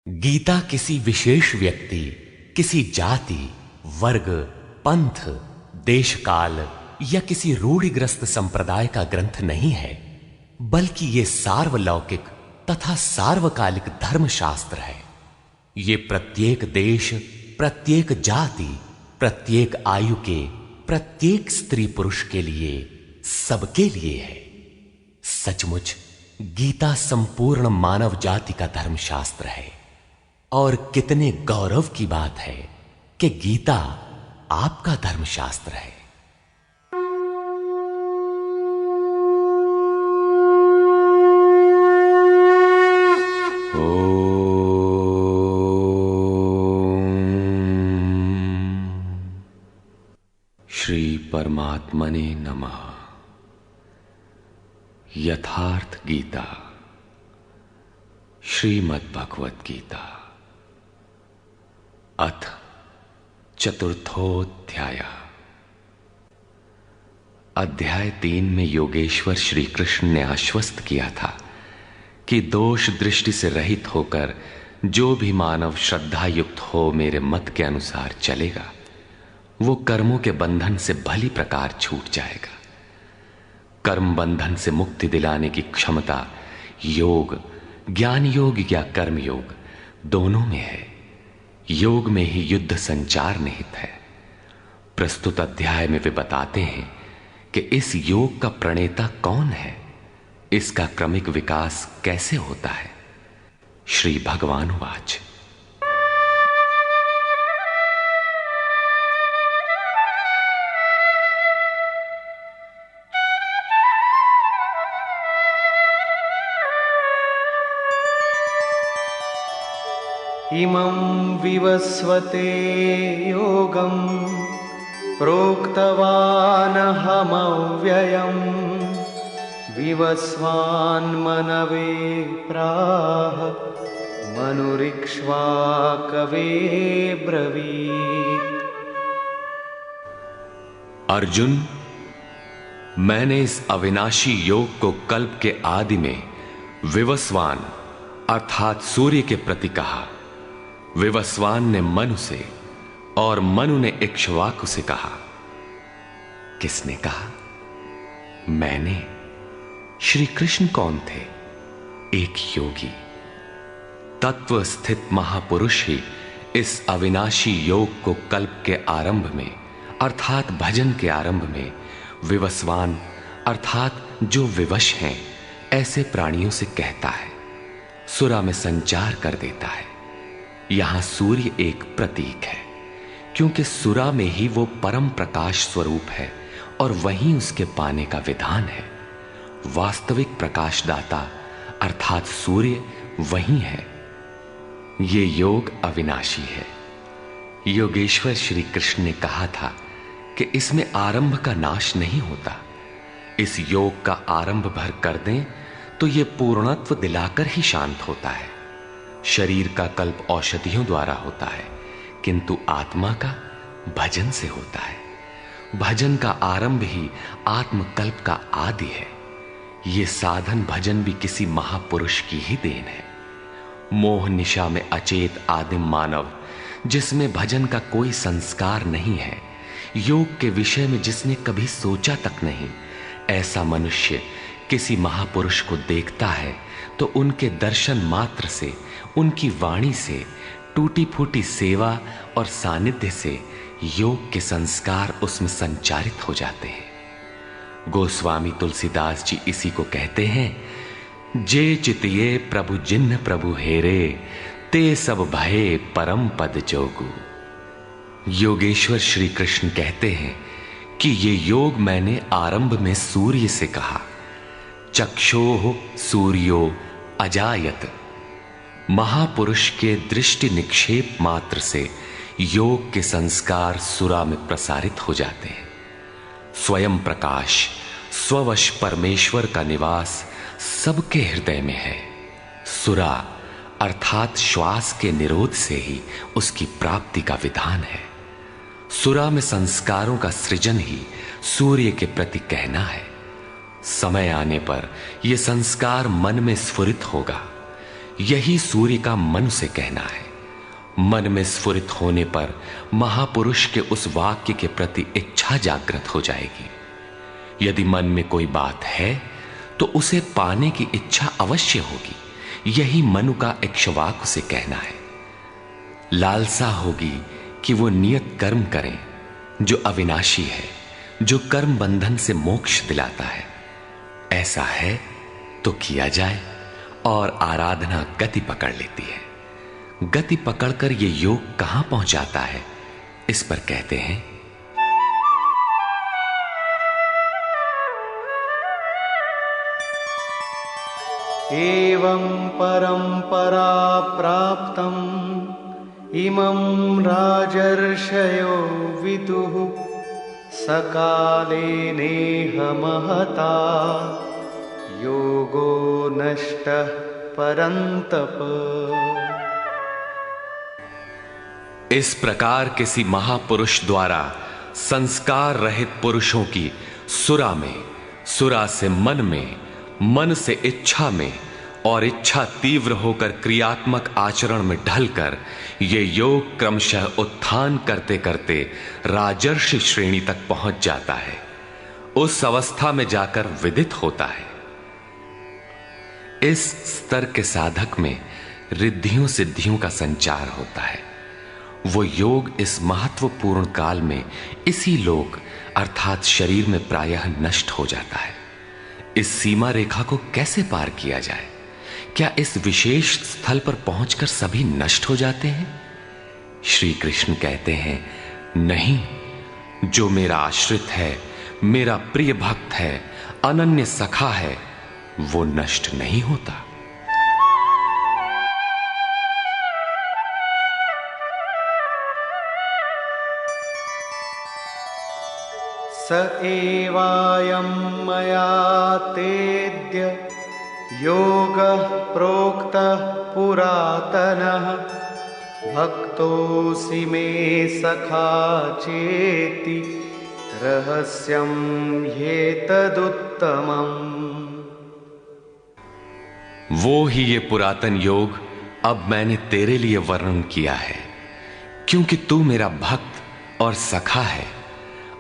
गीता किसी विशेष व्यक्ति, किसी जाति, वर्ग, पंथ, देश काल या किसी रूढ़िग्रस्त संप्रदाय का ग्रंथ नहीं है, बल्कि यह सार्वलौकिक तथा सार्वकालिक धर्मशास्त्र है। ये प्रत्येक देश, प्रत्येक जाति, प्रत्येक आयु के, प्रत्येक स्त्री पुरुष के लिए, सबके लिए है। सचमुच गीता संपूर्ण मानव जाति का धर्मशास्त्र है और कितने गौरव की बात है कि गीता आपका धर्मशास्त्र है। श्री परमात्मने नमः। यथार्थ गीता, श्रीमद् भगवत गीता, अथ चतुर्थोध्याय। अध्याय 3 में योगेश्वर श्री कृष्ण ने आश्वस्त किया था कि दोष दृष्टि से रहित होकर जो भी मानव श्रद्धा युक्त हो मेरे मत के अनुसार चलेगा, वो कर्मों के बंधन से भली प्रकार छूट जाएगा। कर्म बंधन से मुक्ति दिलाने की क्षमता योग, ज्ञान योग या कर्म योग दोनों में है। योग में ही युद्ध संचार निहित है। प्रस्तुत अध्याय में वे बताते हैं कि इस योग का प्रणेता कौन है, इसका क्रमिक विकास कैसे होता है। श्री भगवान वाच। इमं विवस्वते योगं प्रोक्तवानहमव्ययम् विवस्वान्मनवे प्राह मनुरिक्ष्वाकवे ब्रवीत्। अर्जुन, मैंने इस अविनाशी योग को कल्प के आदि में विवस्वान अर्थात सूर्य के प्रति कहा। विवस्वान ने मनु से और मनु ने इक्ष्वाकु से कहा। किसने कहा? मैंने। श्री कृष्ण कौन थे? एक योगी, तत्व स्थित महापुरुष ही इस अविनाशी योग को कल्प के आरंभ में अर्थात भजन के आरंभ में विवस्वान अर्थात जो विवश हैं ऐसे प्राणियों से कहता है, सुरा में संचार कर देता है। यहां सूर्य एक प्रतीक है, क्योंकि सुरा में ही वो परम प्रकाश स्वरूप है और वहीं उसके पाने का विधान है। वास्तविक प्रकाशदाता अर्थात सूर्य वहीं है। ये योग अविनाशी है। योगेश्वर श्री कृष्ण ने कहा था कि इसमें आरंभ का नाश नहीं होता। इस योग का आरंभ भर कर दें तो ये पूर्णत्व दिलाकर ही शांत होता है। शरीर का कल्प औषधियों द्वारा होता है, किंतु आत्मा का भजन से होता है। भजन का आरंभ ही आत्मकल्प का आदि है। ये साधन भजन भी किसी महापुरुष की ही देन है। मोह निशा में अचेत आदिम मानव, जिसमें भजन का कोई संस्कार नहीं है, योग के विषय में जिसने कभी सोचा तक नहीं, ऐसा मनुष्य किसी महापुरुष को देखता है तो उनके दर्शन मात्र से, उनकी वाणी से, टूटी फूटी सेवा और सानिध्य से योग के संस्कार उसमें संचारित हो जाते हैं। गोस्वामी तुलसीदास जी इसी को कहते हैं, जे चितिये प्रभु जिन्ह प्रभु हेरे, ते सब भये परम पद जोगु। योगेश्वर श्री कृष्ण कहते हैं कि ये योग मैंने आरंभ में सूर्य से कहा। चक्षोः सूर्यो अजायत। महापुरुष के दृष्टि निक्षेप मात्र से योग के संस्कार सुरा में प्रसारित हो जाते हैं। स्वयं प्रकाश, स्ववश परमेश्वर का निवास सबके हृदय में है। सुरा अर्थात श्वास के निरोध से ही उसकी प्राप्ति का विधान है। सुरा में संस्कारों का सृजन ही सूर्य के प्रति कहना है। समय आने पर यह संस्कार मन में स्फुरित होगा। यही सूर्य का मन से कहना है। मन में स्फुरित होने पर महापुरुष के उस वाक्य के प्रति इच्छा जागृत हो जाएगी। यदि मन में कोई बात है तो उसे पाने की इच्छा अवश्य होगी। यही मनु का इक्ष्वाकु से कहना है। लालसा होगी कि वो नियत कर्म करें जो अविनाशी है, जो कर्म बंधन से मोक्ष दिलाता है। ऐसा है तो किया जाए और आराधना गति पकड़ लेती है। गति पकड़कर ये योग कहां पहुंचाता है, इस पर कहते हैं, एवं परंपरा प्राप्तम् इमं राजर्षयो विदुः सकाले नेह महता योगो नष्टः परन्तप। इस प्रकार किसी महापुरुष द्वारा संस्कार रहित पुरुषों की सुरा में, सुरा से मन में, मन से इच्छा में और इच्छा तीव्र होकर क्रियात्मक आचरण में ढलकर ये योग क्रमशः उत्थान करते करते राजर्षि श्रेणी तक पहुंच जाता है। उस अवस्था में जाकर विदित होता है। इस स्तर के साधक में रिद्धियों सिद्धियों का संचार होता है। वो योग इस महत्वपूर्ण काल में इसी लोक अर्थात शरीर में प्रायः नष्ट हो जाता है। इस सीमा रेखा को कैसे पार किया जाए? क्या इस विशेष स्थल पर पहुंचकर सभी नष्ट हो जाते हैं? श्री कृष्ण कहते हैं, नहीं, जो मेरा आश्रित है, मेरा प्रिय भक्त है, अनन्य सखा है, वो नष्ट नहीं होता। स एवायं मया तेद्य योगः प्रोक्तः पुरातनः भक्तोऽसि मे सखा चेति रहस्यं ह्येतदुत्तमम्। वो ही ये पुरातन योग अब मैंने तेरे लिए वर्णन किया है, क्योंकि तू मेरा भक्त और सखा है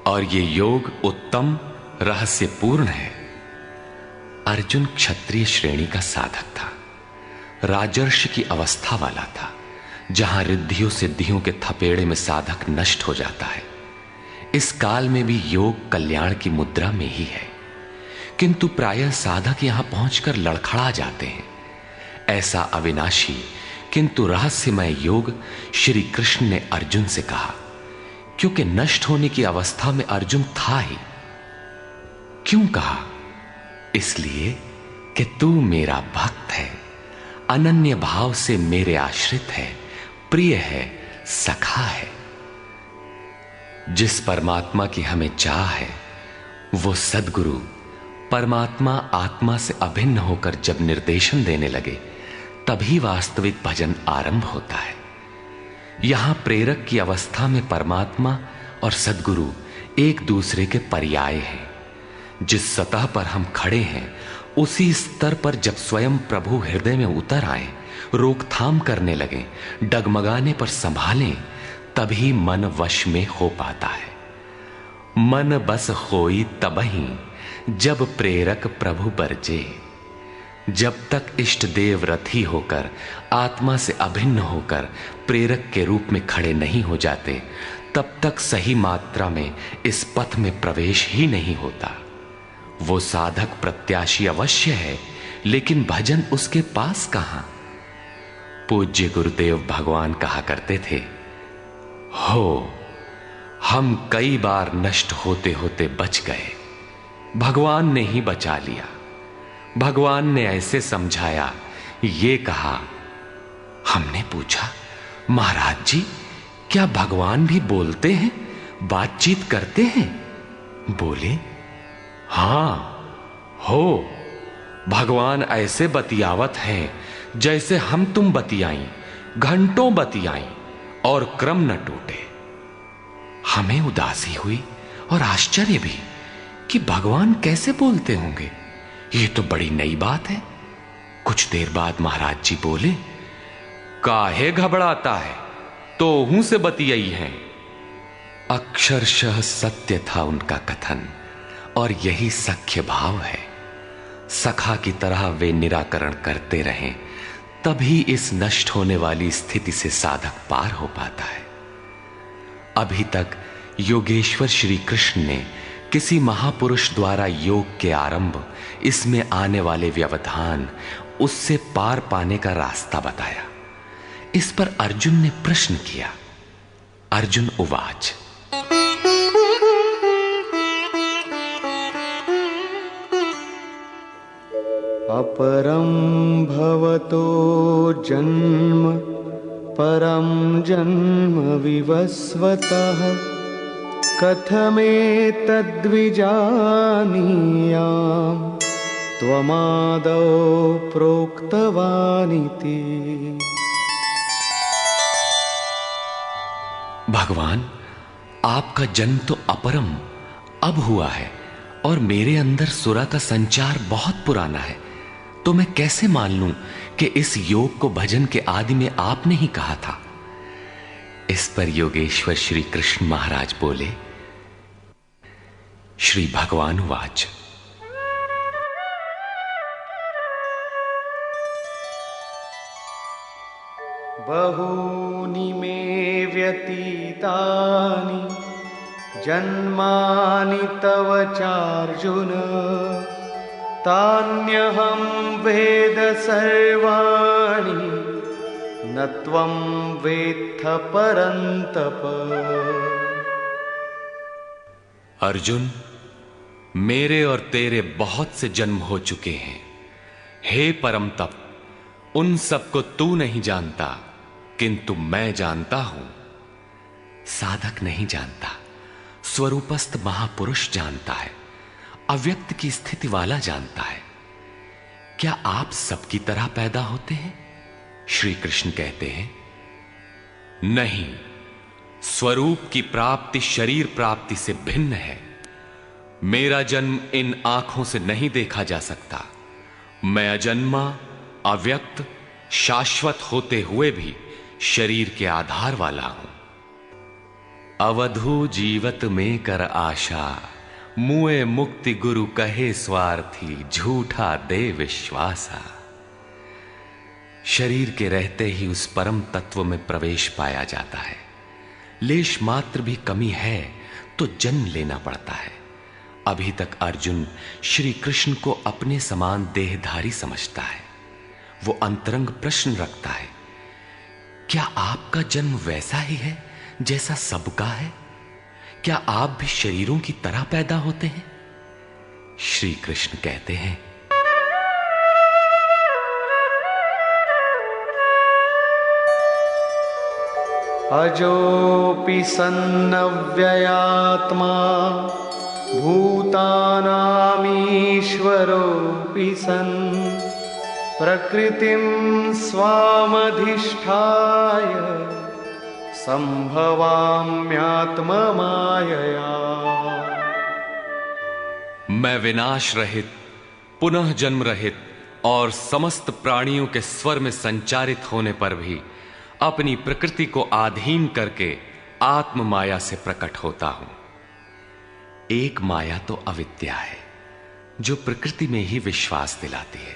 और ये योग उत्तम रहस्यपूर्ण है। अर्जुन क्षत्रिय श्रेणी का साधक था, राजर्षि की अवस्था वाला था, जहां रिद्धियों सिद्धियों के थपेड़े में साधक नष्ट हो जाता है। इस काल में भी योग कल्याण की मुद्रा में ही है, किंतु प्रायः साधक यहां पहुंचकर लड़खड़ा जाते हैं। ऐसा अविनाशी किंतु रहस्यमय योग श्री कृष्ण ने अर्जुन से कहा, क्योंकि नष्ट होने की अवस्था में अर्जुन था ही। क्यों कहा? इसलिए कि तू मेरा भक्त है, अनन्य भाव से मेरे आश्रित है, प्रिय है, सखा है। जिस परमात्मा की हमें चाह है, वो सद्गुरु परमात्मा आत्मा से अभिन्न होकर जब निर्देशन देने लगे, तभी वास्तविक भजन आरंभ होता है। यहां प्रेरक की अवस्था में परमात्मा और सद्गुरु एक दूसरे के पर्याय हैं। जिस सतह पर हम खड़े हैं, उसी स्तर पर जब स्वयं प्रभु हृदय में उतर आए, रोकथाम करने लगे, डगमगाने पर संभालें, तभी मन वश में हो पाता है। मन बस होई तबहि जब प्रेरक प्रभु बरजे। जब तक इष्ट देव रथी होकर आत्मा से अभिन्न होकर प्रेरक के रूप में खड़े नहीं हो जाते, तब तक सही मात्रा में इस पथ में प्रवेश ही नहीं होता। वो साधक प्रत्याशी अवश्य है, लेकिन भजन उसके पास कहां? पूज्य गुरुदेव भगवान कहा करते थे, हो हम कई बार नष्ट होते होते बच गए, भगवान ने ही बचा लिया। भगवान ने ऐसे समझाया, ये कहा। हमने पूछा, महाराज जी, क्या भगवान भी बोलते हैं, बातचीत करते हैं? बोले, हां, हो, भगवान ऐसे बतियावत हैं जैसे हम तुम बतियाई, घंटों बतियाई और क्रम न टूटे। हमें उदासी हुई और आश्चर्य भी कि भगवान कैसे बोलते होंगे, ये तो बड़ी नई बात है। कुछ देर बाद महाराज जी बोले, काहे घबराता है, तो हूं से बतियाई हैं। अक्षरशः सत्य था उनका कथन, और यही सख्य भाव है। सखा की तरह वे निराकरण करते रहें, तभी इस नष्ट होने वाली स्थिति से साधक पार हो पाता है। अभी तक योगेश्वर श्री कृष्ण ने किसी महापुरुष द्वारा योग के आरंभ, इसमें आने वाले व्यवधान, उससे पार पाने का रास्ता बताया। इस पर अर्जुन ने प्रश्न किया। अर्जुन उवाच, अपरं भवतो जन्म परं जन्म विवस्वतः कथमेतद्विजानीयाम् त्वमादौ प्रोक्तवानिति। भगवान, आपका जन्म तो अपरम अब हुआ है, और मेरे अंदर सुरा का संचार बहुत पुराना है, तो मैं कैसे मान लूं कि इस योग को भजन के आदि में आपने ही कहा था। इस पर योगेश्वर श्री कृष्ण महाराज बोले। श्री भगवान वाच, बहूनि मे व्यतीतानि जन्मानि तव चार्जुन तान्यहं वेद सर्वाणि न त्वं वेत्थ परन्तप। अर्जुन, मेरे और तेरे बहुत से जन्म हो चुके हैं। हे परम तप, उन सबको तू नहीं जानता, किंतु मैं जानता हूं। साधक नहीं जानता, स्वरूपस्थ महापुरुष जानता है, अव्यक्त की स्थिति वाला जानता है। क्या आप सबकी तरह पैदा होते हैं? श्री कृष्ण कहते हैं, नहीं, स्वरूप की प्राप्ति शरीर प्राप्ति से भिन्न है। मेरा जन्म इन आंखों से नहीं देखा जा सकता। मैं अजन्मा, अव्यक्त, शाश्वत होते हुए भी शरीर के आधार वाला हूं। अवधू जीवत में कर आशा, मुए मुक्ति गुरु कहे स्वार्थी, झूठा दे विश्वासा। शरीर के रहते ही उस परम तत्व में प्रवेश पाया जाता है। लेश मात्र भी कमी है तो जन्म लेना पड़ता है। अभी तक अर्जुन श्री कृष्ण को अपने समान देहधारी समझता है। वो अंतरंग प्रश्न रखता है, क्या आपका जन्म वैसा ही है जैसा सबका है? क्या आप भी शरीरों की तरह पैदा होते हैं? श्री कृष्ण कहते हैं, अजोऽपि सन्नव्ययात्मा भूतानामीश्वरोऽपि सन् प्रकृतिं स्वामधिष्ठाय संभवाम्यात्ममायया। मैं विनाश रहित, पुनः जन्म रहित और समस्त प्राणियों के स्वर में संचारित होने पर भी अपनी प्रकृति को आधीन करके आत्म माया से प्रकट होता हूं। एक माया तो अविद्या है, जो प्रकृति में ही विश्वास दिलाती है,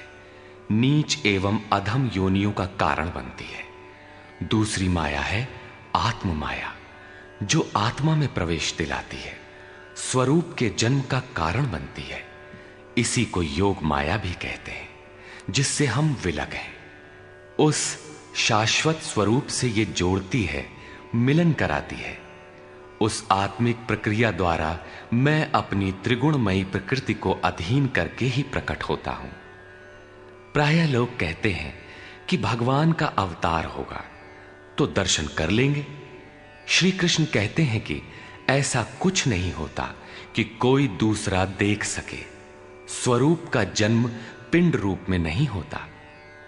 नीच एवं अधम योनियों का कारण बनती है। दूसरी माया है आत्म माया, जो आत्मा में प्रवेश दिलाती है, स्वरूप के जन्म का कारण बनती है। इसी को योग माया भी कहते हैं, जिससे हम विलग हैं। उस शाश्वत स्वरूप से ये जोड़ती है, मिलन कराती है। उस आत्मिक प्रक्रिया द्वारा मैं अपनी त्रिगुणमयी प्रकृति को अधीन करके ही प्रकट होता हूं। प्रायः लोग कहते हैं कि भगवान का अवतार होगा तो दर्शन कर लेंगे। श्री कृष्ण कहते हैं कि ऐसा कुछ नहीं होता कि कोई दूसरा देख सके। स्वरूप का जन्म पिंड रूप में नहीं होता।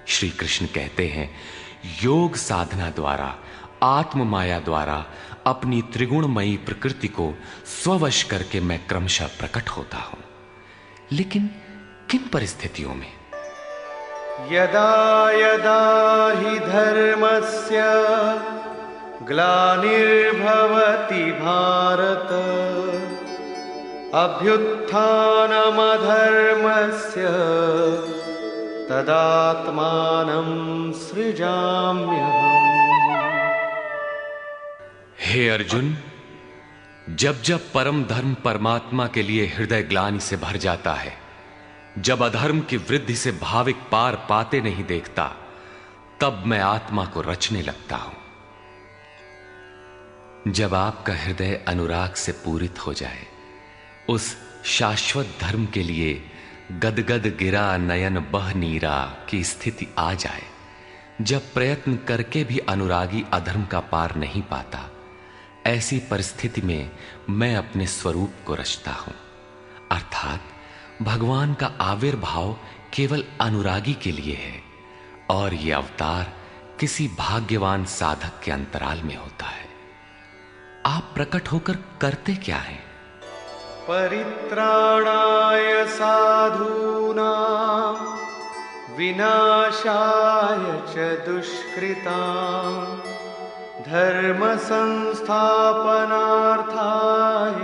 श्री कृष्ण कहते हैं, योग साधना द्वारा, आत्म माया द्वारा अपनी त्रिगुणमयी प्रकृति को स्ववश करके मैं क्रमशः प्रकट होता हूं। लेकिन किन परिस्थितियों में? यदा यदा हि धर्मस्य ग्लानिर्भवति भारत अभ्युत्थानमधर्मस्य तदात्मानं सृजाम्यहम्। हे अर्जुन, जब जब परम धर्म परमात्मा के लिए हृदय ग्लानि से भर जाता है, जब अधर्म की वृद्धि से भाविक पार पाते नहीं देखता, तब मैं आत्मा को रचने लगता हूं। जब आपका हृदय अनुराग से पूरित हो जाए, उस शाश्वत धर्म के लिए गदगद गिरा नयन बह नीरा की स्थिति आ जाए, जब प्रयत्न करके भी अनुरागी अधर्म का पार नहीं पाता, ऐसी परिस्थिति में मैं अपने स्वरूप को रचता हूं। अर्थात भगवान का आविर्भाव केवल अनुरागी के लिए है और यह अवतार किसी भाग्यवान साधक के अंतराल में होता है। आप प्रकट होकर करते क्या हैं? परित्राणाय साधूनां विनाशाय च दुष्कृतां धर्म संस्थापनार्थाय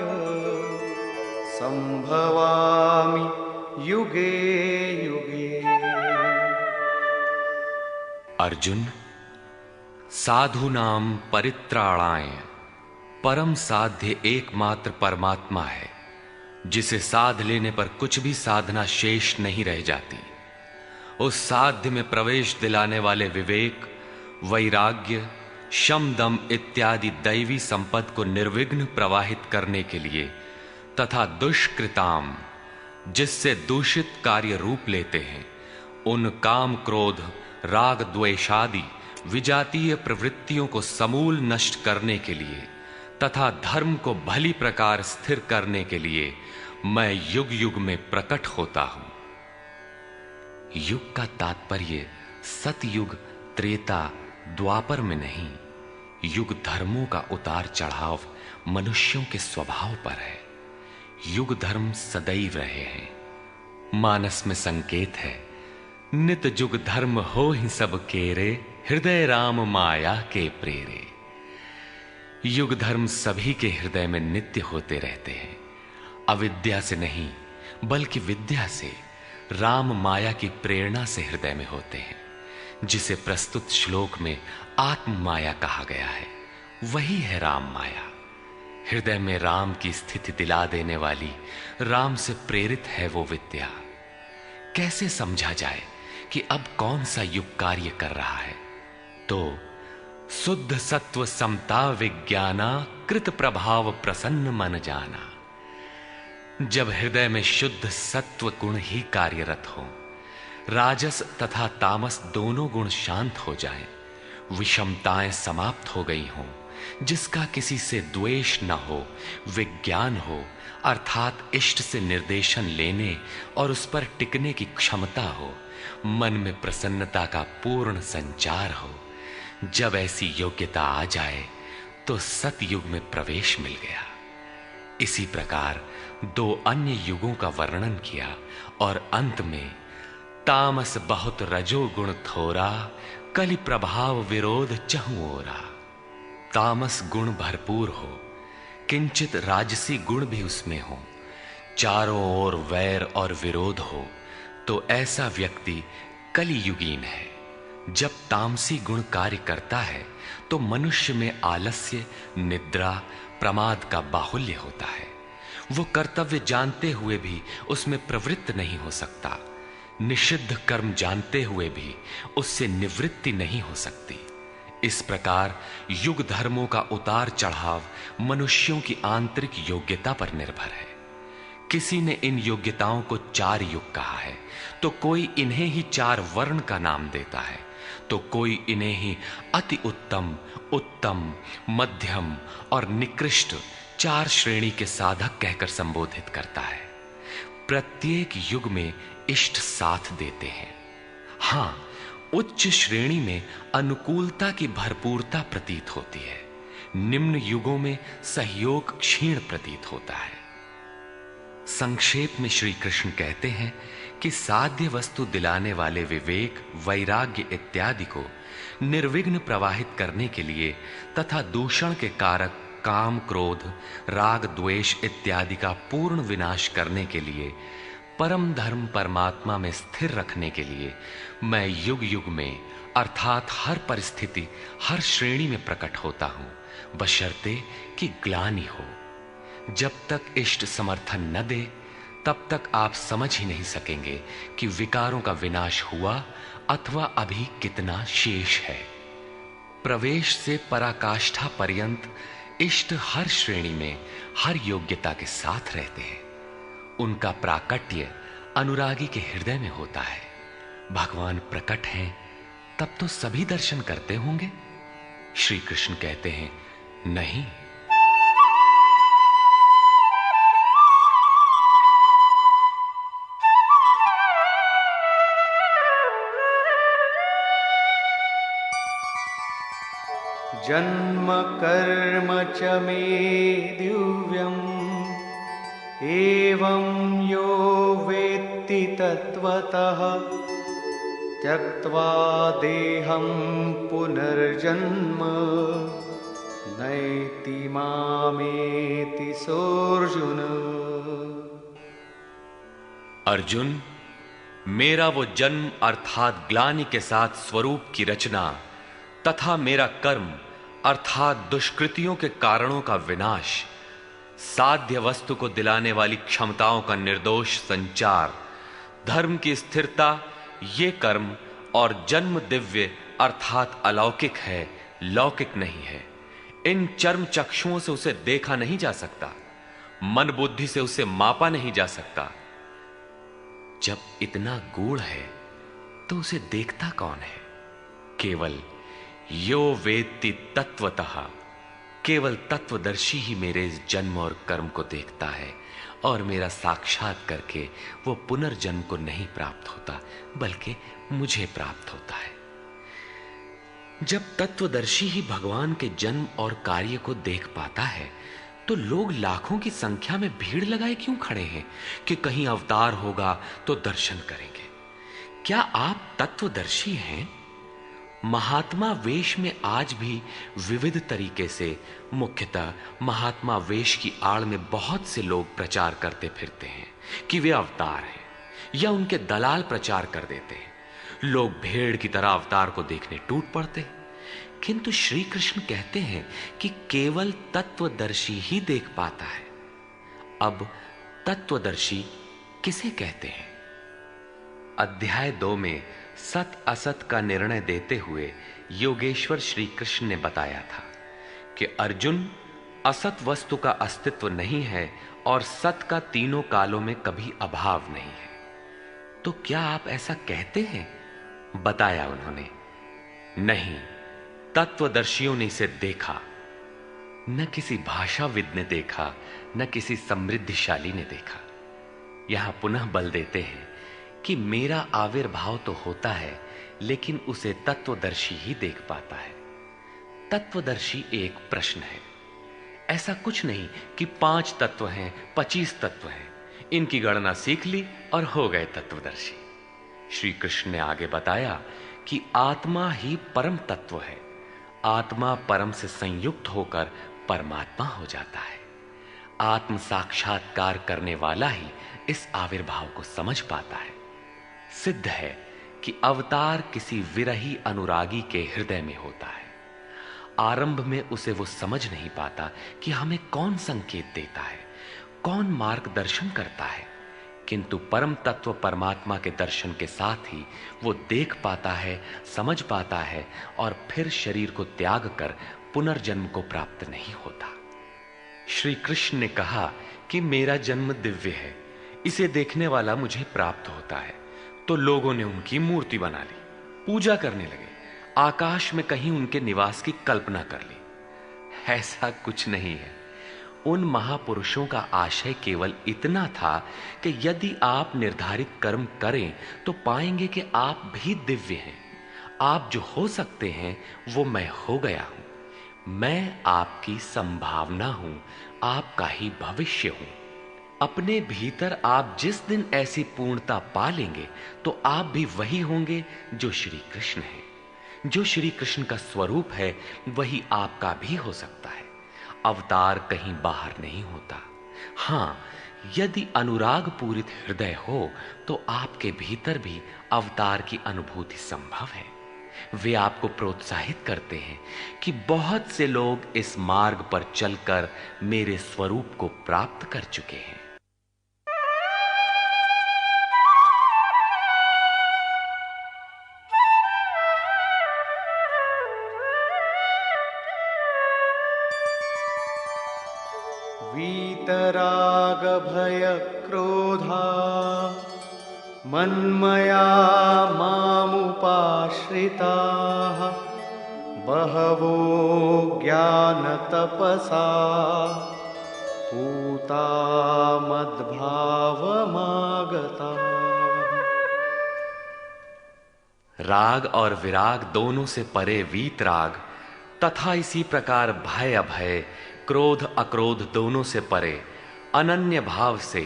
संभवामि युगे युगे। अर्जुन, साधूनां परित्राणाय परम साध्य एकमात्र परमात्मा है, जिसे साध लेने पर कुछ भी साधना शेष नहीं रह जाती। उस साध्य में प्रवेश दिलाने वाले विवेक, वैराग्य, शम दम इत्यादि दैवी संपद को निर्विघ्न प्रवाहित करने के लिए तथा दुष्कृताम, जिससे दूषित कार्य रूप लेते हैं, उन काम क्रोध राग द्वेषादि विजातीय प्रवृत्तियों को समूल नष्ट करने के लिए तथा धर्म को भली प्रकार स्थिर करने के लिए मैं युग युग में प्रकट होता हूं। युग का तात्पर्य सतयुग, त्रेता, द्वापर में नहीं। युग धर्मों का उतार चढ़ाव मनुष्यों के स्वभाव पर है। युग धर्म सदैव रहे हैं। मानस में संकेत है, नित जुग धर्म हो ही सब केरे, हृदय राम माया के प्रेरे। युग धर्म सभी के हृदय में नित्य होते रहते हैं। अविद्या से नहीं बल्कि विद्या से, राम माया की प्रेरणा से हृदय में होते हैं, जिसे प्रस्तुत श्लोक में आत्म माया कहा गया है। वही है राम माया। हृदय में राम की स्थिति दिला देने वाली, राम से प्रेरित है वो विद्या। कैसे समझा जाए कि अब कौन सा युग कार्य कर रहा है? तो शुद्ध सत्व समता विज्ञाना, कृत प्रभाव प्रसन्न मन जाना। जब हृदय में शुद्ध सत्व गुण ही कार्यरत हो, राजस तथा तामस दोनों गुण शांत हो जाएं, विषमताएं समाप्त हो गई हों, जिसका किसी से द्वेष न हो, विज्ञान हो, अर्थात इष्ट से निर्देशन लेने और उस पर टिकने की क्षमता हो, मन में प्रसन्नता का पूर्ण संचार हो, जब ऐसी योग्यता आ जाए तो सतयुग में प्रवेश मिल गया। इसी प्रकार दो अन्य युगों का वर्णन किया और अंत में तामस बहुत रजो गुण थोरा, कलि प्रभाव विरोध चहु ओरा। तामस गुण भरपूर हो, किंचित राजसी गुण भी उसमें हो, चारों ओर वैर और विरोध हो, तो ऐसा व्यक्ति कलियुगीन है। जब तामसी गुण कार्य करता है तो मनुष्य में आलस्य, निद्रा, प्रमाद का बाहुल्य होता है। वो कर्तव्य जानते हुए भी उसमें प्रवृत्त नहीं हो सकता, निषिद्ध कर्म जानते हुए भी उससे निवृत्ति नहीं हो सकती। इस प्रकार युग धर्मों का उतार चढ़ाव मनुष्यों की आंतरिक योग्यता पर निर्भर है। किसी ने इन योग्यताओं को 4 युग कहा है, तो कोई इन्हें ही 4 वर्ण का नाम देता है, तो कोई इन्हें ही अति उत्तम, उत्तम, मध्यम और निकृष्ट 4 श्रेणी के साधक कहकर संबोधित करता है। प्रत्येक युग में इष्ट साथ देते हैं। हां, उच्च श्रेणी में अनुकूलता की भरपूरता प्रतीत होती है, निम्न युगों में सहयोग क्षीण प्रतीत होता है। संक्षेप में श्री कृष्ण कहते हैं कि साध्य वस्तु दिलाने वाले विवेक, वैराग्य इत्यादि को निर्विघ्न प्रवाहित करने के लिए तथा दूषण के कारक काम, क्रोध, राग, द्वेष इत्यादि का पूर्ण विनाश करने के लिए, परम धर्म परमात्मा में स्थिर रखने के लिए मैं युग युग में अर्थात हर परिस्थिति, हर श्रेणी में प्रकट होता हूं, बशर्ते कि ग्लानि हो। जब तक इष्ट समर्थन न दे तब तक आप समझ ही नहीं सकेंगे कि विकारों का विनाश हुआ अथवा अभी कितना शेष है। प्रवेश से पराकाष्ठा पर्यंत इष्ट हर श्रेणी में, हर योग्यता के साथ रहते हैं। उनका प्राकट्य अनुरागी के हृदय में होता है। भगवान प्रकट हैं तब तो सभी दर्शन करते होंगे। श्री कृष्ण कहते हैं, नहीं, जन्म कर्म च मे दिव्यम् एवं यो वेत्ति तत्त्वतः त्यक्त्वा देहं पुनर्जन्म नैति मामेति सोऽर्जुन। अर्जुन, मेरा वो जन्म अर्थात ग्लानि के साथ स्वरूप की रचना तथा मेरा कर्म अर्थात दुष्कृतियों के कारणों का विनाश, साध्य वस्तु को दिलाने वाली क्षमताओं का निर्दोष संचार, धर्म की स्थिरता, ये कर्म और जन्म दिव्य अर्थात अलौकिक है, लौकिक नहीं है। इन चर्म चक्षुओं से उसे देखा नहीं जा सकता, मन बुद्धि से उसे मापा नहीं जा सकता। जब इतना गूढ़ है तो उसे देखता कौन है? केवल यो वेत्ति तत्वतः, केवल तत्वदर्शी ही मेरे इस जन्म और कर्म को देखता है और मेरा साक्षात करके वो पुनर्जन्म को नहीं प्राप्त होता बल्कि मुझे प्राप्त होता है। जब तत्वदर्शी ही भगवान के जन्म और कार्य को देख पाता है तो लोग लाखों की संख्या में भीड़ लगाए क्यों खड़े हैं कि कहीं अवतार होगा तो दर्शन करेंगे? क्या आप तत्वदर्शी हैं? महात्मा वेश में आज भी विविध तरीके से, मुख्यतः महात्मा वेश की आड़ में बहुत से लोग प्रचार करते फिरते हैं कि वे अवतार हैं, या उनके दलाल प्रचार कर देते हैं। लोग भेड़ की तरह अवतार को देखने टूट पड़ते हैं। किंतु श्री कृष्ण कहते हैं कि केवल तत्वदर्शी ही देख पाता है। अब तत्वदर्शी किसे कहते हैं? अध्याय 2 में सत असत का निर्णय देते हुए योगेश्वर श्री कृष्ण ने बताया था कि अर्जुन, असत वस्तु का अस्तित्व नहीं है और सत का तीनों कालों में कभी अभाव नहीं है। तो क्या आप ऐसा कहते हैं? बताया उन्होंने, नहीं, तत्वदर्शियों ने इसे देखा। न किसी भाषाविद ने देखा, न किसी समृद्धिशाली ने देखा। यहां पुनः बल देते हैं कि मेरा आविर्भाव तो होता है लेकिन उसे तत्वदर्शी ही देख पाता है। तत्वदर्शी एक प्रश्न है। ऐसा कुछ नहीं कि 5 तत्व हैं, 25 तत्व हैं, इनकी गणना सीख ली और हो गए तत्वदर्शी। श्री कृष्ण ने आगे बताया कि आत्मा ही परम तत्व है। आत्मा परम से संयुक्त होकर परमात्मा हो जाता है। आत्म साक्षात्कार करने वाला ही इस आविर्भाव को समझ पाता है। सिद्ध है कि अवतार किसी विरही अनुरागी के हृदय में होता है। आरंभ में उसे वो समझ नहीं पाता कि हमें कौन संकेत देता है, कौन मार्गदर्शन करता है, किंतु परम तत्व परमात्मा के दर्शन के साथ ही वो देख पाता है, समझ पाता है और फिर शरीर को त्याग कर पुनर्जन्म को प्राप्त नहीं होता। श्री कृष्ण ने कहा कि मेरा जन्म दिव्य है, इसे देखने वाला मुझे प्राप्त होता है। तो लोगों ने उनकी मूर्ति बना ली, पूजा करने लगे, आकाश में कहीं उनके निवास की कल्पना कर ली। ऐसा कुछ नहीं है। उन महापुरुषों का आशय केवल इतना था कि यदि आप निर्धारित कर्म करें तो पाएंगे कि आप भी दिव्य हैं। आप जो हो सकते हैं वो मैं हो गया हूं। मैं आपकी संभावना हूं, आपका ही भविष्य हूं। अपने भीतर आप जिस दिन ऐसी पूर्णता पा लेंगे तो आप भी वही होंगे जो श्री कृष्ण है। जो श्री कृष्ण का स्वरूप है वही आपका भी हो सकता है। अवतार कहीं बाहर नहीं होता। हां, यदि अनुराग पूरित हृदय हो तो आपके भीतर भी अवतार की अनुभूति संभव है। वे आपको प्रोत्साहित करते हैं कि बहुत से लोग इस मार्ग पर चलकर मेरे स्वरूप को प्राप्त कर चुके हैं। वीतराग भय क्रोधा मन्मया मामुपाश्रिताः बहवो ज्ञानतपसा पूता मद्भावमागता। राग और विराग दोनों से परे वीतराग तथा इसी प्रकार भय अभय, क्रोध अक्रोध दोनों से परे अनन्य भाव से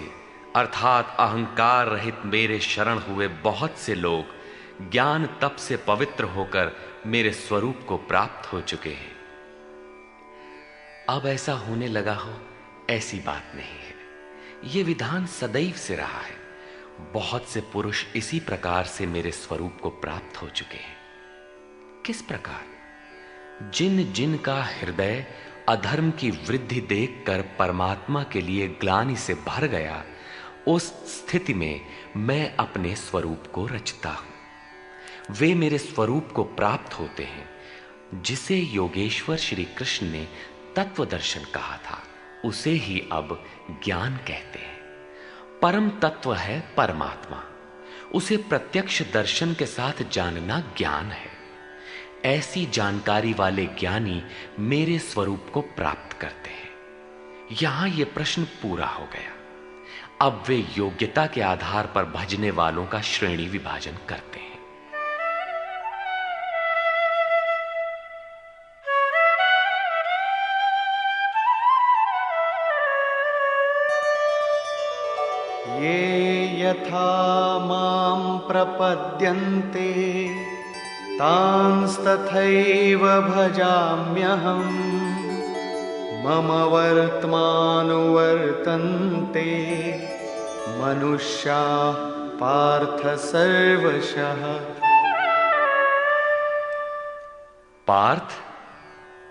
अर्थात अहंकार रहित मेरे शरण हुए बहुत से लोग ज्ञान तप से पवित्र होकर मेरे स्वरूप को प्राप्त हो चुके हैं। अब ऐसा होने लगा हो ऐसी बात नहीं है। यह विधान सदैव से रहा है। बहुत से पुरुष इसी प्रकार से मेरे स्वरूप को प्राप्त हो चुके हैं। किस प्रकार? जिन जिन का हृदय अधर्म की वृद्धि देखकर परमात्मा के लिए ग्लानि से भर गया, उस स्थिति में मैं अपने स्वरूप को रचता हूं। वे मेरे स्वरूप को प्राप्त होते हैं, जिसे योगेश्वर श्री कृष्ण ने तत्व दर्शन कहा था, उसे ही अब ज्ञान कहते हैं। परम तत्व है परमात्मा। उसे प्रत्यक्ष दर्शन के साथ जानना ज्ञान है। ऐसी जानकारी वाले ज्ञानी मेरे स्वरूप को प्राप्त करते हैं। यहां यह प्रश्न पूरा हो गया। अब वे योग्यता के आधार पर भजने वालों का श्रेणी विभाजन करते हैं। ये यथा मां प्रपद्यन्ते तांस्तथैव भजाम्यहम् मम वर्त्मानुवर्तन्ते मनुष्याः पार्थ सर्वशः। पार्थ,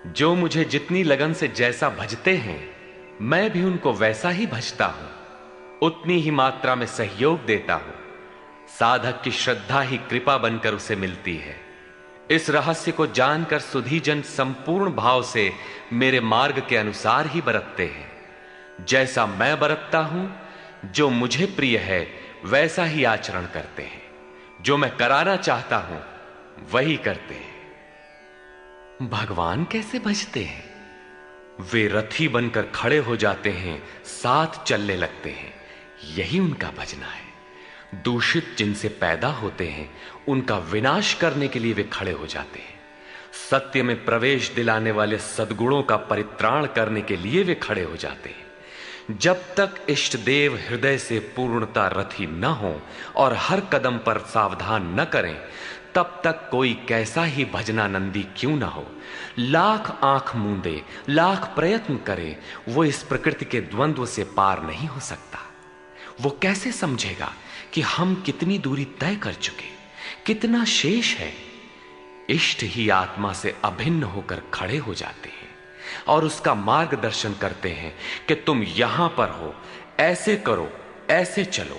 जो मुझे जितनी लगन से जैसा भजते हैं, मैं भी उनको वैसा ही भजता हूं, उतनी ही मात्रा में सहयोग देता हूं। साधक की श्रद्धा ही कृपा बनकर उसे मिलती है। इस रहस्य को जानकर सुधीजन संपूर्ण भाव से मेरे मार्ग के अनुसार ही बरतते हैं। जैसा मैं बरतता हूं, जो मुझे प्रिय है वैसा ही आचरण करते हैं। जो मैं कराना चाहता हूं वही करते हैं। भगवान कैसे भजते हैं? वे रथी बनकर खड़े हो जाते हैं, साथ चलने लगते हैं। यही उनका भजना है। दूषित जिनसे पैदा होते हैं उनका विनाश करने के लिए वे खड़े हो जाते हैं। सत्य में प्रवेश दिलाने वाले सद्गुणों का परित्राण करने के लिए वे खड़े हो जाते हैं। जब तक इष्ट देव हृदय से पूर्णता रथी न हो और हर कदम पर सावधान न करें, तब तक कोई कैसा ही भजनानंदी क्यों ना हो, लाख आंख मूंदे, लाख प्रयत्न करे, वो इस प्रकृति के द्वंद्व से पार नहीं हो सकता। वो कैसे समझेगा कि हम कितनी दूरी तय कर चुके, कितना शेष है। इष्ट ही आत्मा से अभिन्न होकर खड़े हो जाते हैं और उसका मार्गदर्शन करते हैं कि तुम यहां पर हो, ऐसे करो, ऐसे चलो।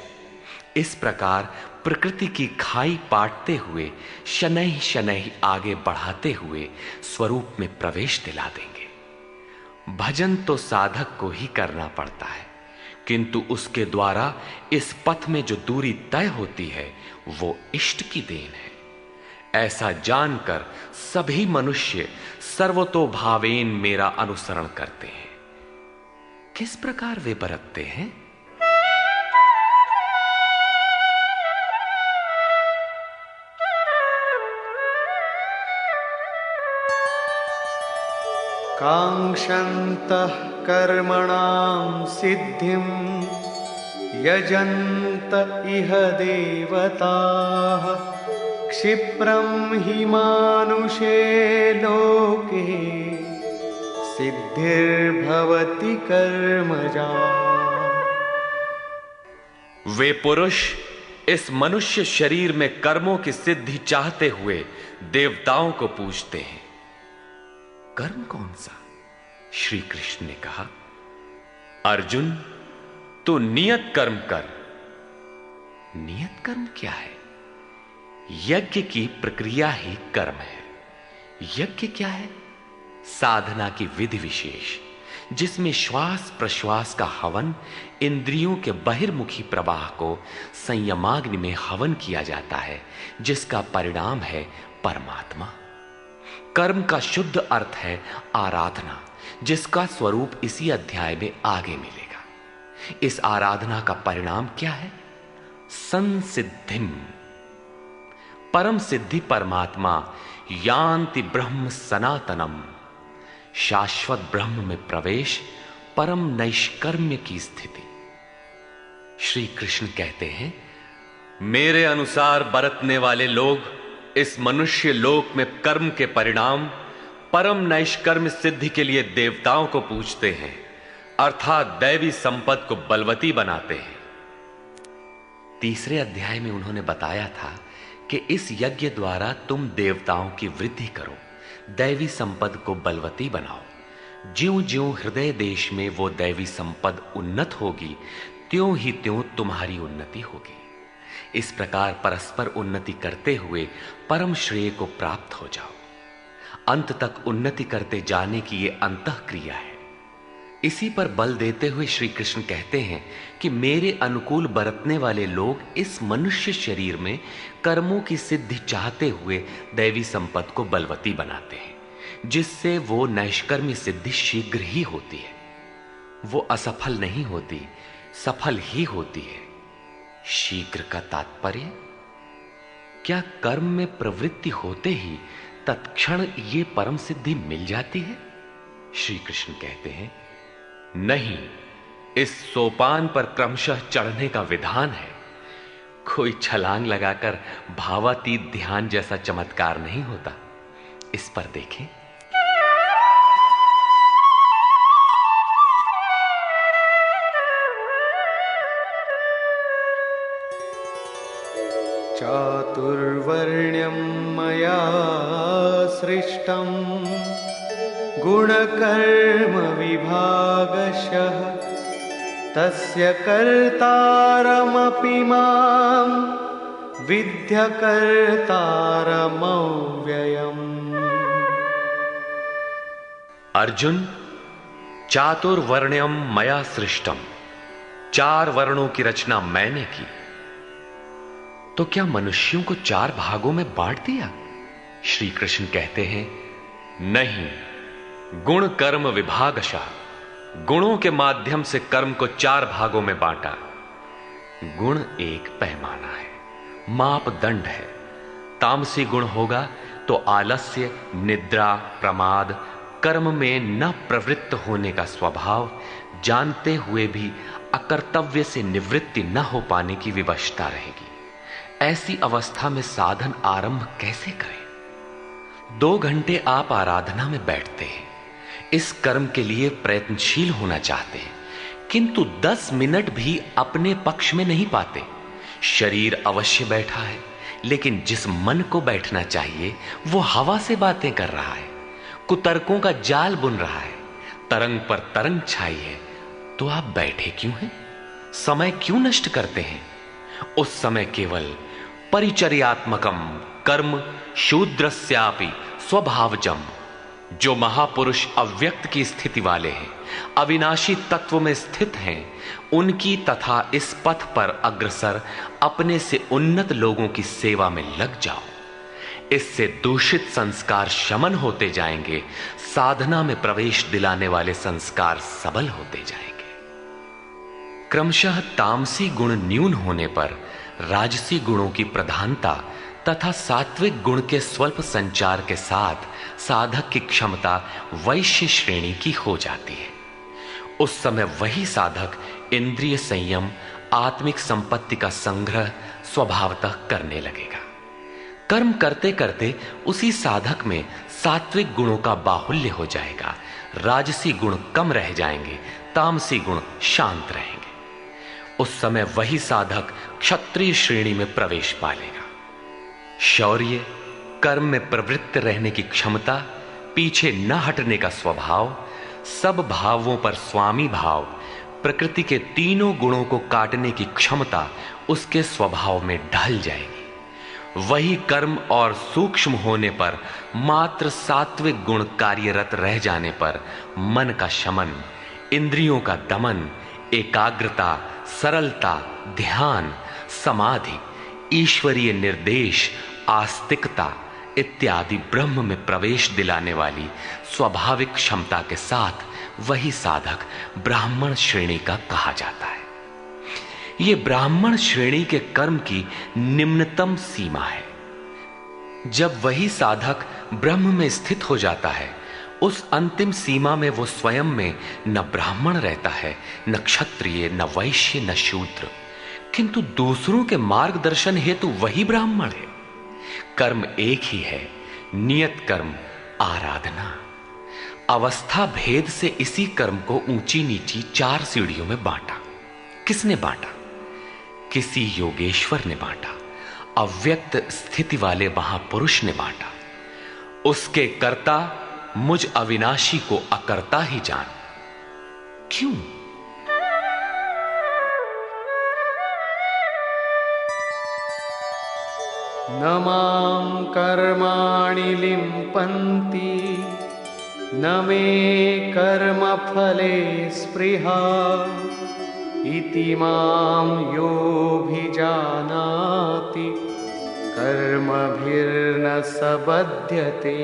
इस प्रकार प्रकृति की खाई पाटते हुए शनैः शनैः आगे बढ़ाते हुए स्वरूप में प्रवेश दिला देंगे। भजन तो साधक को ही करना पड़ता है, किंतु उसके द्वारा इस पथ में जो दूरी तय होती है वो इष्ट की देन है। ऐसा जानकर सभी मनुष्य सर्वतोभावेन मेरा अनुसरण करते हैं। किस प्रकार वे बरतते हैं? कांक्षन्तः कर्मणां सिद्धिं यजन्त इह देवताः क्षिप्रं हि मानुषे लोके सिद्धिर्भवति कर्मजा। वे पुरुष इस मनुष्य शरीर में कर्मों की सिद्धि चाहते हुए देवताओं को पूजते हैं। कर्म कौन सा? श्री कृष्ण ने कहा, अर्जुन तू नियत कर्म कर। नियत कर्म क्या है? यज्ञ की प्रक्रिया ही कर्म है। यज्ञ क्या है? साधना की विधि विशेष, जिसमें श्वास प्रश्वास का हवन, इंद्रियों के बहिर्मुखी प्रवाह को संयमाग्नि में हवन किया जाता है, जिसका परिणाम है परमात्मा। कर्म का शुद्ध अर्थ है आराधना, जिसका स्वरूप इसी अध्याय में आगे मिलेगा। इस आराधना का परिणाम क्या है? संसिद्धिम, परम सिद्धि परमात्मा, यान्ति ब्रह्म सनातनम, शाश्वत ब्रह्म में प्रवेश, परम नैष्कर्म्य की स्थिति। श्री कृष्ण कहते हैं, मेरे अनुसार बरतने वाले लोग इस मनुष्य लोक में कर्म के परिणाम परम नैष्कर्म्य सिद्धि के लिए देवताओं को पूजते हैं, अर्थात दैवी संपद को बलवती बनाते हैं। तीसरे अध्याय में उन्होंने बताया था कि इस यज्ञ द्वारा तुम देवताओं की वृद्धि करो, दैवी संपद को बलवती बनाओ। ज्यों ज्यों हृदय देश में वो दैवी संपद उन्नत होगी, त्यों ही त्यों तुम्हारी उन्नति होगी। इस प्रकार परस्पर उन्नति करते हुए परम श्रेय को प्राप्त हो जाओ। अंत तक उन्नति करते जाने की ये अंतःक्रिया है। इसी पर बल देते हुए श्री कृष्ण कहते हैं कि मेरे अनुकूल बरतने वाले लोग इस मनुष्य शरीर में कर्मों की सिद्धि चाहते हुए दैवी संपद को बलवती बनाते हैं, जिससे वो नैष्कर्म्य सिद्धि शीघ्र ही होती है। वो असफल नहीं होती, सफल ही होती है। शीघ्र का तात्पर्य, क्या कर्म में प्रवृत्ति होते ही तत्क्षण ये परम सिद्धि मिल जाती है? श्री कृष्ण कहते हैं, नहीं, इस सोपान पर क्रमशः चढ़ने का विधान है। कोई छलांग लगाकर भावातीत ध्यान जैसा चमत्कार नहीं होता। इस पर देखें। चातुर्वर्ण्यं मया सृष्टं गुणकर्म विभागशः तस्य कर्तारमपि मां विद्य कर्तारमव्ययम्। अर्जुन, चातुर्वर्ण्यम मया सृष्टम, 4 वर्णों की रचना मैंने की। तो क्या मनुष्यों को 4 भागों में बांट दिया? श्री कृष्ण कहते हैं, नहीं, गुण कर्म विभागशः, गुणों के माध्यम से कर्म को 4 भागों में बांटा। गुण एक पैमाना है, मापदंड है। तामसी गुण होगा तो आलस्य, निद्रा, प्रमाद, कर्म में न प्रवृत्त होने का स्वभाव, जानते हुए भी अकर्तव्य से निवृत्ति न हो पाने की विवशता रहेगी। ऐसी अवस्था में साधन आरंभ कैसे करें? 2 घंटे आप आराधना में बैठते हैं, इस कर्म के लिए प्रयत्नशील होना चाहते हैं, किंतु 10 मिनट भी अपने पक्ष में नहीं पाते। शरीर अवश्य बैठा है, लेकिन जिस मन को बैठना चाहिए वो हवा से बातें कर रहा है, कुतर्कों का जाल बुन रहा है, तरंग पर तरंग छाई है। तो आप बैठे क्यों हैं? समय क्यों नष्ट करते हैं? उस समय केवल परिचर्यात्मकम कर्म शूद्रस्यापि स्वभावजम, जो महापुरुष अव्यक्त की स्थिति वाले हैं, अविनाशी तत्व में स्थित हैं, उनकी तथा इस पथ पर अग्रसर अपने से उन्नत लोगों की सेवा में लग जाओ। इससे दूषित संस्कार शमन होते जाएंगे, साधना में प्रवेश दिलाने वाले संस्कार सबल होते जाएंगे। क्रमशः तामसी गुण न्यून होने पर राजसी गुणों की प्रधानता तथा सात्विक गुण के स्वल्प संचार के साथ साधक की क्षमता वैश्य श्रेणी की हो जाती है। उस समय वही साधक इंद्रिय संयम, आत्मिक संपत्ति का संग्रह स्वभावतः करने लगेगा। कर्म करते करते उसी साधक में सात्विक गुणों का बाहुल्य हो जाएगा, राजसी गुण कम रह जाएंगे, तामसी गुण शांत रहेंगे। उस समय वही साधक क्षत्रिय श्रेणी में प्रवेश पालेगा। शौर्य, कर्म में प्रवृत्त रहने की क्षमता, पीछे न हटने का स्वभाव, सब भावों पर स्वामी भाव, प्रकृति के तीनों गुणों को काटने की क्षमता उसके स्वभाव में ढल जाएगी। वही कर्म और सूक्ष्म होने पर, मात्र सात्विक गुण कार्यरत रह जाने पर मन का शमन, इंद्रियों का दमन, एकाग्रता, सरलता, ध्यान, समाधि, ईश्वरीय निर्देश, आस्तिकता इत्यादि ब्रह्म में प्रवेश दिलाने वाली स्वाभाविक क्षमता के साथ वही साधक ब्राह्मण श्रेणी का कहा जाता है। यह ब्राह्मण श्रेणी के कर्म की निम्नतम सीमा है। जब वही साधक ब्रह्म में स्थित हो जाता है, उस अंतिम सीमा में वो स्वयं में न ब्राह्मण रहता है, न क्षत्रिय, न वैश्य, न शूद्र, किंतु दूसरों के मार्गदर्शन हेतु वही ब्राह्मण है। कर्म एक ही है, नियत कर्म आराधना। अवस्था भेद से इसी कर्म को ऊंची नीची 4 सीढ़ियों में बांटा। किसने बांटा? किसी योगेश्वर ने बांटा। अव्यक्त स्थिति वाले महापुरुष ने बांटा। उसके कर्ता मुझ अविनाशी को अकर्ता ही जान। क्यों? न मां कर्माणि लिम्पन्ति न मे कर्मफले स्पृहा इति मां योऽभिजानाति कर्मभिर्न स बध्यते।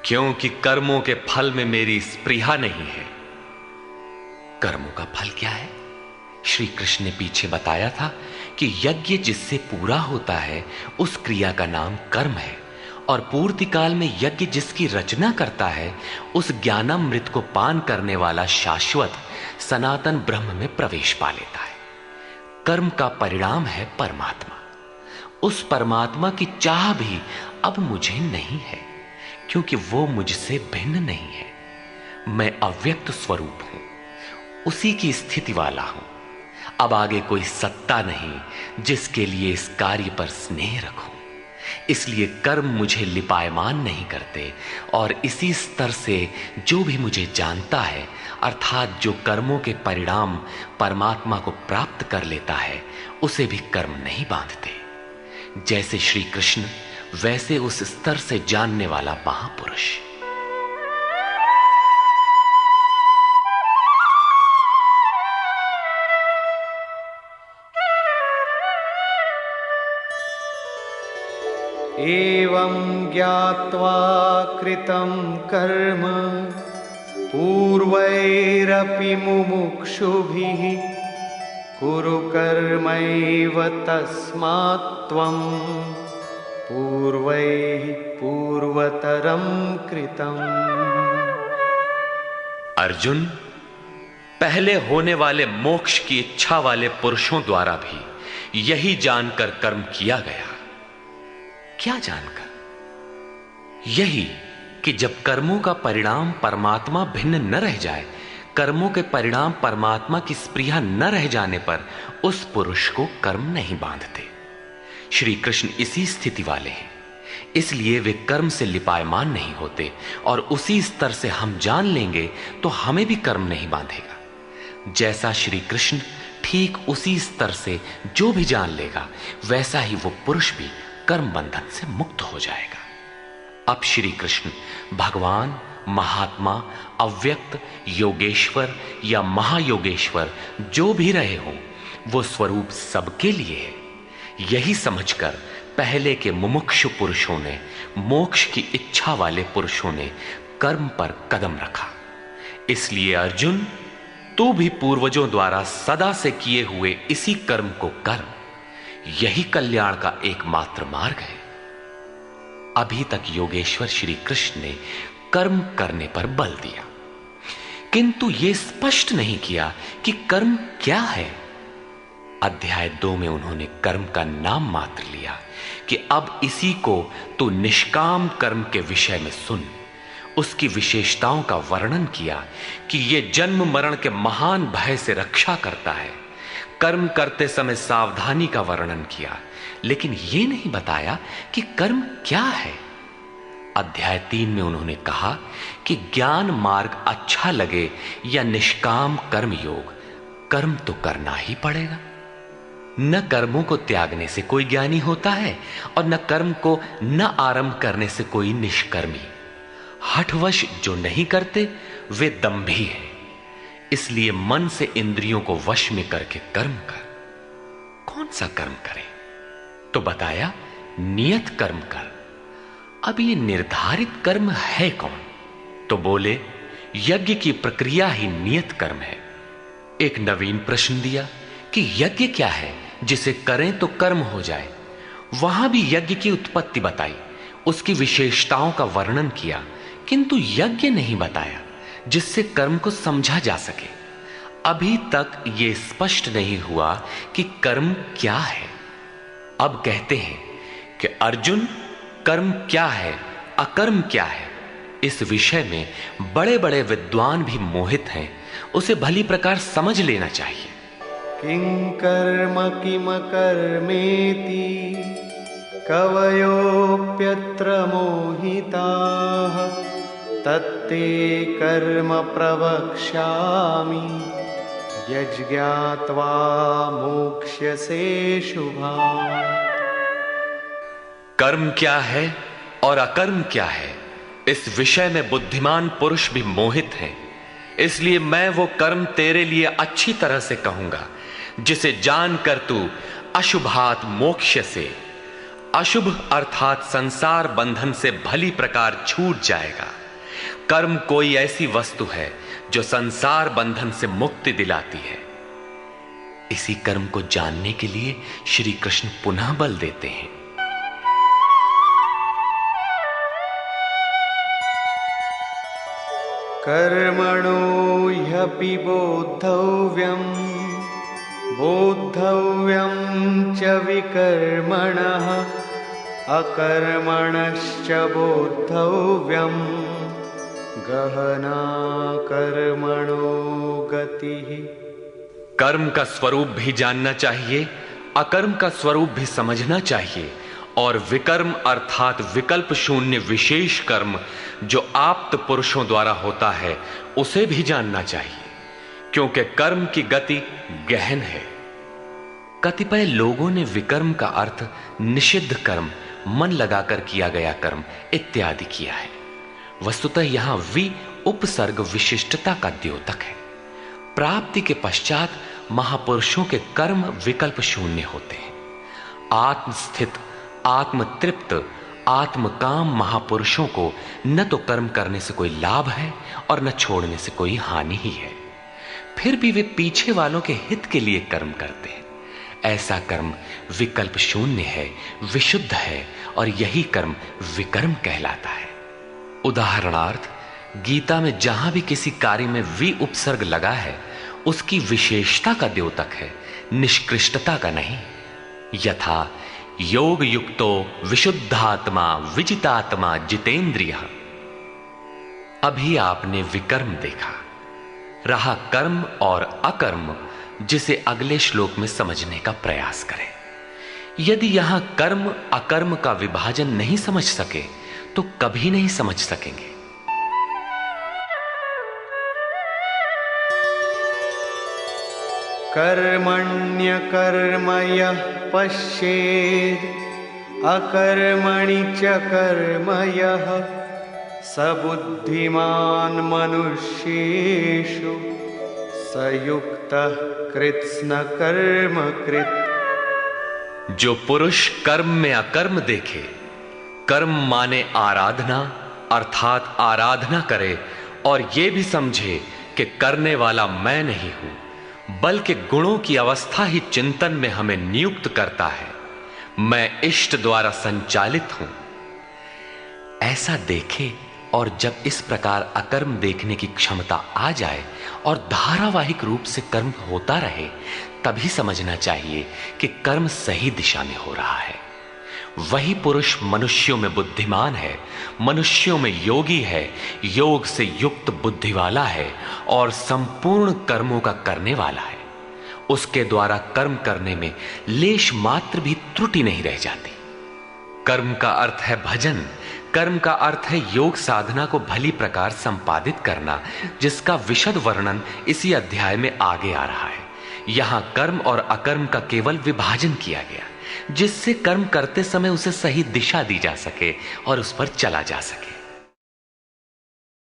क्योंकि कर्मों के फल में मेरी स्पृहा नहीं है। कर्मों का फल क्या है? श्री कृष्ण ने पीछे बताया था कि यज्ञ जिससे पूरा होता है उस क्रिया का नाम कर्म है, और पूर्ति काल में यज्ञ जिसकी रचना करता है उस ज्ञानामृत को पान करने वाला शाश्वत सनातन ब्रह्म में प्रवेश पा लेता है। कर्म का परिणाम है परमात्मा। उस परमात्मा की चाह भी अब मुझे नहीं है, क्योंकि वो मुझसे भिन्न नहीं है। मैं अव्यक्त स्वरूप हूं, उसी की स्थिति वाला हूं। अब आगे कोई सत्ता नहीं जिसके लिए इस कार्य पर स्नेह रखूं। इसलिए कर्म मुझे लिपायमान नहीं करते, और इसी स्तर से जो भी मुझे जानता है, अर्थात जो कर्मों के परिणाम परमात्मा को प्राप्त कर लेता है, उसे भी कर्म नहीं बांधते। जैसे श्री कृष्ण, वैसे उस स्तर से जानने वाला महापुरुष। एवं ज्ञात्वा कृतं कर्म पूर्वैरपि मुमुक्षुभिः कुरु कर्मैव तस्मात् त्वं पूर्वैः पूर्वतरं कृतम्। अर्जुन, पहले होने वाले मोक्ष की इच्छा वाले पुरुषों द्वारा भी यही जानकर कर्म किया गया। क्या जानकर? यही कि जब कर्मों का परिणाम परमात्मा भिन्न न रह जाए, कर्मों के परिणाम परमात्मा की स्पृहा न रह जाने पर उस पुरुष को कर्म नहीं बांधते। श्री कृष्ण इसी स्थिति वाले हैं, इसलिए वे कर्म से लिपायमान नहीं होते, और उसी स्तर से हम जान लेंगे तो हमें भी कर्म नहीं बांधेगा। जैसा श्री कृष्ण, ठीक उसी स्तर से जो भी जान लेगा, वैसा ही वो पुरुष भी कर्म बंधन से मुक्त हो जाएगा। अब श्री कृष्ण भगवान, महात्मा, अव्यक्त, योगेश्वर या महायोगेश्वर जो भी रहे हों, वो स्वरूप सबके लिए है। यही समझकर पहले के मुमुक्षु पुरुषों ने, मोक्ष की इच्छा वाले पुरुषों ने कर्म पर कदम रखा। इसलिए अर्जुन, तू भी पूर्वजों द्वारा सदा से किए हुए इसी कर्म को कर। यही कल्याण का एकमात्र मार्ग है। अभी तक योगेश्वर श्री कृष्ण ने कर्म करने पर बल दिया, किंतु यह स्पष्ट नहीं किया कि कर्म क्या है। अध्याय 2 में उन्होंने कर्म का नाम मात्र लिया कि अब इसी को तू निष्काम कर्म के विषय में सुन। उसकी विशेषताओं का वर्णन किया कि यह जन्म मरण के महान भय से रक्षा करता है। कर्म करते समय सावधानी का वर्णन किया, लेकिन यह नहीं बताया कि कर्म क्या है। अध्याय 3 में उन्होंने कहा कि ज्ञान मार्ग अच्छा लगे या निष्काम कर्म योग, कर्म तो करना ही पड़ेगा। न कर्मों को त्यागने से कोई ज्ञानी होता है और न कर्म को न आरंभ करने से कोई निष्कर्मी। हठवश जो नहीं करते वे दंभी हैं। इसलिए मन से इंद्रियों को वश में करके कर्म कर। कौन सा कर्म करे? तो बताया नियत कर्म कर। अब ये निर्धारित कर्म है कौन? तो बोले यज्ञ की प्रक्रिया ही नियत कर्म है। एक नवीन प्रश्न दिया कि यज्ञ क्या है जिसे करें तो कर्म हो जाए। वहां भी यज्ञ की उत्पत्ति बताई, उसकी विशेषताओं का वर्णन किया, किंतु यज्ञ नहीं बताया जिससे कर्म को समझा जा सके। अभी तक यह स्पष्ट नहीं हुआ कि कर्म क्या है। अब कहते हैं कि अर्जुन, कर्म क्या है, अकर्म क्या है, इस विषय में बड़े बड़े विद्वान भी मोहित हैं। उसे भली प्रकार समझ लेना चाहिए। किं कर्म किम कर्मेति कवयोप्यत्र मोहिताः तत्ते कर्म प्रवक्ष्यामि यज्ञात्वा मोक्ष्यसे शुभात्। कर्म क्या है और अकर्म क्या है, इस विषय में बुद्धिमान पुरुष भी मोहित हैं। इसलिए मैं वो कर्म तेरे लिए अच्छी तरह से कहूंगा जिसे जानकर तू अशुभात मोक्ष से, अशुभ अर्थात संसार बंधन से भली प्रकार छूट जाएगा। कर्म कोई ऐसी वस्तु है जो संसार बंधन से मुक्ति दिलाती है। इसी कर्म को जानने के लिए श्री कृष्ण पुनः बल देते हैं। कर्मणो ह्यपि बोद्धव्यं च विकर्मणः अकर्मणश्च बोद्धव्यं गहना कर्मणो गतिः। कर्म का स्वरूप भी जानना चाहिए, अकर्म का स्वरूप भी समझना चाहिए, और विकर्म अर्थात विकल्प शून्य विशेष कर्म जो आप्त पुरुषों द्वारा होता है उसे भी जानना चाहिए, क्योंकि कर्म की गति गहन है। कतिपय लोगों ने विकर्म का अर्थ निषिद्ध कर्म, मन लगाकर किया गया कर्म इत्यादि किया है। वस्तुतः यहां वि उपसर्ग विशिष्टता का द्योतक है। प्राप्ति के पश्चात महापुरुषों के कर्म विकल्प शून्य होते हैं। आत्मस्थित, आत्मतृप्त, आत्मकाम महापुरुषों को न तो कर्म करने से कोई लाभ है और न छोड़ने से कोई हानि ही है। फिर भी वे पीछे वालों के हित के लिए कर्म करते हैं। ऐसा कर्म विकल्प शून्य है, विशुद्ध है, और यही कर्म विकर्म कहलाता है। उदाहरणार्थ, गीता में जहां भी किसी कार्य में वि उपसर्ग लगा है उसकी विशेषता का द्योतक है, निष्कृष्टता का नहीं। यथा योग युक्तो विशुद्धात्मा विजितात्मा जितेंद्रिय। अभी आपने विकर्म देखा, रहा कर्म और अकर्म, जिसे अगले श्लोक में समझने का प्रयास करें। यदि यहां कर्म अकर्म का विभाजन नहीं समझ सके तो कभी नहीं समझ सकेंगे। कर्मण्यकर्म यः पश्येत् अकर्मणि च कर्म यः स बुद्धिमान् मनुष्येषु स युक्तः कृत्स्न कर्म कृत्। जो पुरुष कर्म में अकर्म देखे, कर्म माने आराधना अर्थात आराधना करे, और यह भी समझे कि करने वाला मैं नहीं हूं बल्कि गुणों की अवस्था ही चिंतन में हमें नियुक्त करता है, मैं इष्ट द्वारा संचालित हूं, ऐसा देखे और जब इस प्रकार अकर्म देखने की क्षमता आ जाए और धारावाहिक रूप से कर्म होता रहे, तभी समझना चाहिए कि कर्म सही दिशा में हो रहा है। वही पुरुष मनुष्यों में बुद्धिमान है, मनुष्यों में योगी है, योग से युक्त बुद्धि वाला है और संपूर्ण कर्मों का करने वाला है। उसके द्वारा कर्म करने में लेश मात्र भी त्रुटि नहीं रह जाती। कर्म का अर्थ है भजन, कर्म का अर्थ है योग साधना को भली प्रकार संपादित करना, जिसका विशद वर्णन इसी अध्याय में आगे आ रहा है। यहां कर्म और अकर्म का केवल विभाजन किया गया, जिससे कर्म करते समय उसे सही दिशा दी जा सके और उस पर चला जा सके।